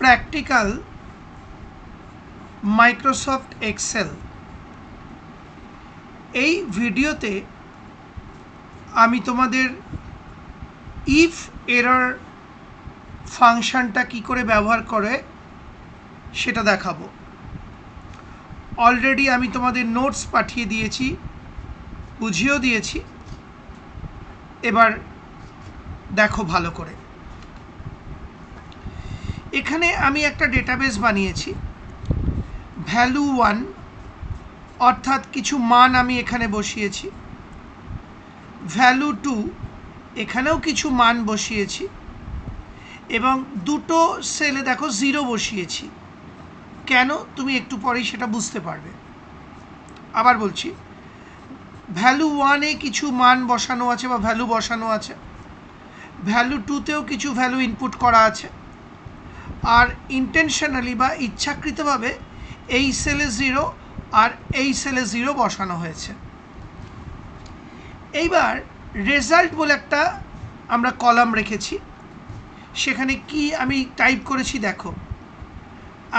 Practical Microsoft Excel. এই ভিডিওতে আমি তোমাদের ইফ এরর ফাংশনটা কি করে ব্যবহার করে সেটা দেখাবো। অলরেডি আমি তোমাদের নোটস পাঠিয়ে দিয়েছি, বুঝিয়েও দিয়েছি। এবার দেখো ভালো করে। এখানে আমি একটা ডেটাবেস বানিয়েছি, ভ্যালু 1 অর্থাৎ কিছু মান আমি এখানে বসিয়েছি, ভ্যালু 2 এখানেও কিছু মান বসিয়েছি এবং দুটো সেলে দেখো 0 বসিয়েছি। কেন তুমি একটু পরেই সেটা বুঝতে পারবে। আবার বলছি, ভ্যালু 1-এ কিছু মান বসানো আছে বা ভ্যালু বসানো আছে, ভ্যালু 2-তেও কিছু ভ্যালু ইনপুট করা আছে, আর ইন্টেনশনালি বা ইচ্ছাকৃতভাবে এই সেলে 0 আর এই সেলে 0 বসানো হয়েছে। এইবার রেজাল্ট বলে একটা আমরা কলাম রেখেছি, সেখানে কি আমি টাইপ করেছি দেখো।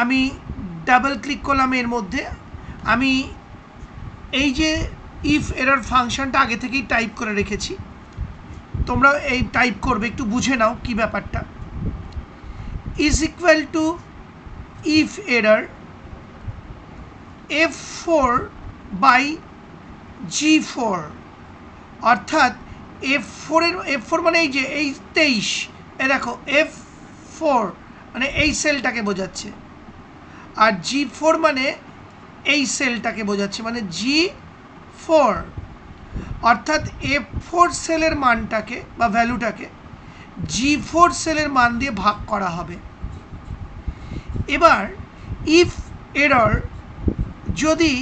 আমি ডাবল ক্লিক করলাম, এর মধ্যে আমি এই যে ইফ এরর ফাংশনটা আগে থেকেই টাইপ করে রেখেছি, তোমরা এই টাইপ করবে, একটু বুঝে নাও কি ব্যাপারটা। Is equal to if error F4 by G4, অর্থাৎ F4 মানে এই যে এই 23, এ দেখো F4 মানে এই সেলটাকে বোঝাচ্ছে, আর G4 মানে এই সেলটাকে বোঝাচ্ছে, মানে G4, অর্থাৎ F4 সেলের মানটাকে বা ভ্যালুটাকে G4 সেলের মান দিয়ে ভাগ করা হবে। এবার ইফ এরর যদি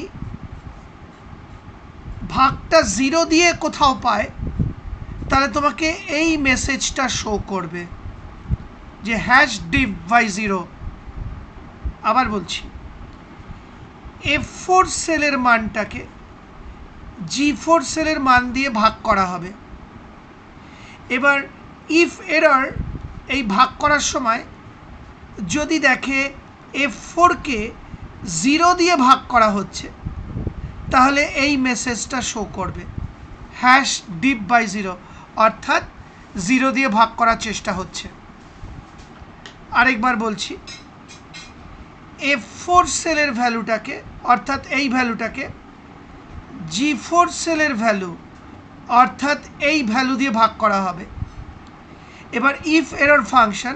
ভাগটা 0 দিয়ে কোথাও পায়, তাহলে তোমাকে এই মেসেজটা শো করবে যে #div/0। আবার বলছি, F4 সেলের মানটাকে G4 সেলের মান দিয়ে ভাগ করা হবে। এবার ইফ এরর এই ভাগ করার সময় যদি দেখে F4-কে 0 দিয়ে ভাগ করা হচ্ছে, তাহলে এই মেসেজটা শো করবে #div/0, অর্থাৎ 0 দিয়ে ভাগ করার চেষ্টা হচ্ছে। আরেকবার বলছি, F4 সেলের ভ্যালুটাকে অর্থাৎ এই ভ্যালুটাকে G4 সেলের ভ্যালু অর্থাৎ এই ভ্যালু দিয়ে ভাগ করা হবে। এবার ইফ এরর ফাংশন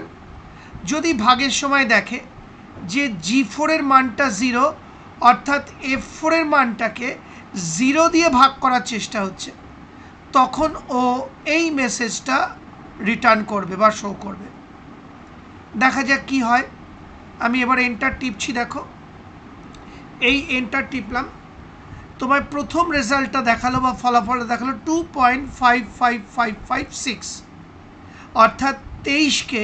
যদি ভাগের সময় দেখে যে G4 এর মানটা 0, অর্থাৎ F4 এর মানটাকে 0 দিয়ে ভাগ করার চেষ্টা হচ্ছে, তখন ও এই মেসেজটা রিটার্ন করবে বা শো করবে। দেখা যাক কি হয়। আমি এবার এন্টার টিপছি, দেখো এই এন্টার টিপলাম, তোমার প্রথম রেজাল্টটা দেখালো বা ফলাফলটা দেখালো 2.55556, অর্থাৎ 23-কে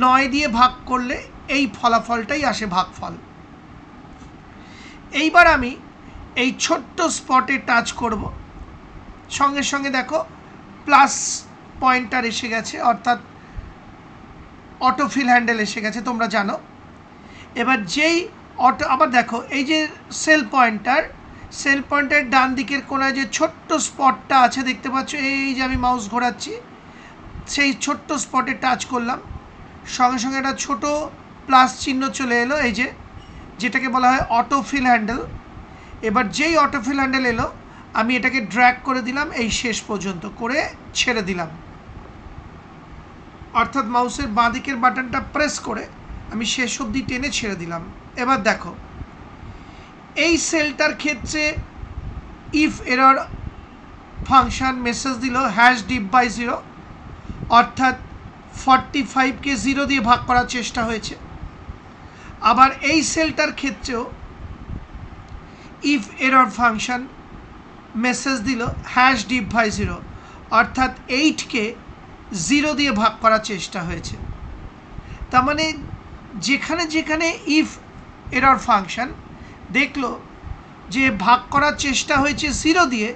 9 দিয়ে ভাগ করলে এই ফলাফলটাই আসে ভাগফল। এইবার আমি এই ছোট্ট স্পটে টাচ করব, সঙ্গে সঙ্গে দেখো প্লাস পয়েন্টার এসে গেছে, অর্থাৎ অটোফিল হ্যান্ডেল এসে গেছে, তোমরা জানো। এবার যেই আবার দেখো এই যে সেল পয়েন্টার ডান দিকের কোনায় যে ছোট্ট স্পটটা আছে দেখতে পাচ্ছ, এই যে আমি মাউস ঘোরাচ্ছি, সেই ছোট্ট স্পটে টাচ করলাম, সঙ্গে সঙ্গে একটা ছোট প্লাস চিহ্ন চলে এলো, এই যে যেটাকে বলা হয় অটোফিল হ্যান্ডেল। এবার যেই অটোফিল হ্যান্ডেল এলো, আমি এটাকে ড্র্যাগ করে দিলাম, এই শেষ পর্যন্ত করে ছেড়ে দিলাম, অর্থাৎ মাউসের বাঁ দিকের বাটনটা প্রেস করে আমি শেষ অবধি টেনে ছেড়ে দিলাম। এবার দেখো এই সেলটার ক্ষেত্রে ইফ এরর ফাংশন মেসেজ দিল #div/0, অর্থাৎ 45-কে 0 দিয়ে ভাগ করার চেষ্টা হয়েছে। আবার এই সেলটার ক্ষেত্রেও ইফ এরর ফাংশন মেসেজ দিল #div/0, অর্থাৎ 8-কে 0 দিয়ে ভাগ করার চেষ্টা হয়েছে। তার মানে যেখানে যেখানে ইফ এরর ফাংশন দেখলো যে ভাগ করার চেষ্টা হয়েছে 0 দিয়ে,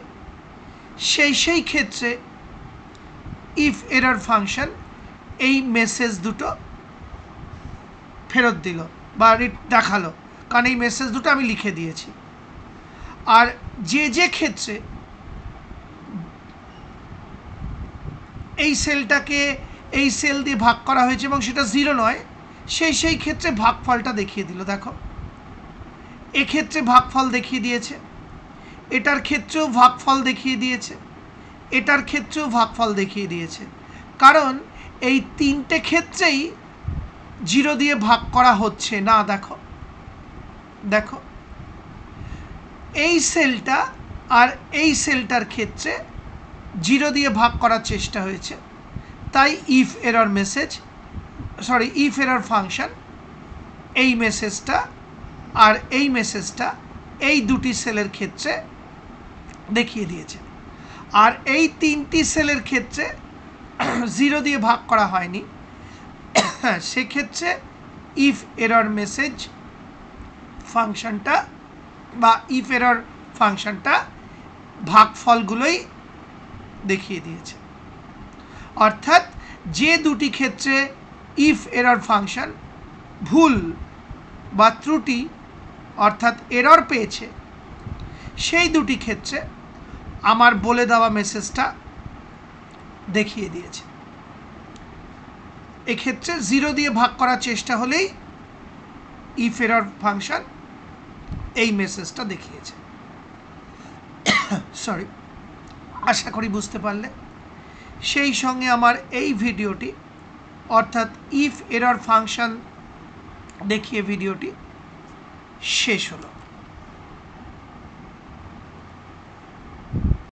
সেই ক্ষেত্রে ইফ এরর ফাংশন এই মেসেজ দুটো ফেরত দিল বা দেখালো, কারণ এই মেসেজ দুটো আমি লিখে দিয়েছি। আর যে ক্ষেত্রে এই সেলটাকে এই সেল দিয়ে ভাগ করা হয়েছে এবং সেটা 0 নয়, সেই ক্ষেত্রে ভাগফলটা দেখিয়ে দিল। দেখো, এক্ষেত্রে ভাগফল দেখিয়ে দিয়েছে, এটার ক্ষেত্রেও ভাগফল দেখিয়ে দিয়েছে, এটার ক্ষেত্রেও ভাগফল দেখিয়ে দিয়েছে, কারণ এই তিনটে ক্ষেত্রেই 0 দিয়ে ভাগ করা হচ্ছে না। দেখো দেখো, এই সেলটা আর এই সেলটার ক্ষেত্রে 0 দিয়ে ভাগ করার চেষ্টা হয়েছে, তাই ইফ এরর ফাংশন এই মেসেজটা আর এই মেসেজটা এই দুটি সেলের ক্ষেত্রে দেখিয়ে দিয়েছে। আর এই তিনটি সেলের ক্ষেত্রে 0 দিয়ে ভাগ করা হয়নি, সেক্ষেত্রে ইফ এরর মেসেজ ফাংশনটা বা ইফ এরর ফাংশনটা ভাগফলগুলোই দেখিয়ে দিয়েছে। অর্থাৎ যে দুটি ক্ষেত্রে ইফ এরর ফাংশন ভুল বা ত্রুটি অর্থাৎ এরর পেয়েছে, সেই দুটি ক্ষেত্রে আমার বলে দেওয়া মেসেজটা দেখিয়ে দিয়েছে। এক্ষেত্রে 0 দিয়ে ভাগ করার চেষ্টা হলেই ইফ এরর ফাংশন এই মেসেজটা দেখিয়েছে। সরি, আশা করি বুঝতে পারলে। সেই সঙ্গে আমার এই ভিডিওটি অর্থাৎ ইফ এরর ফাংশন দেখিয়ে ভিডিওটি শেষ হলো।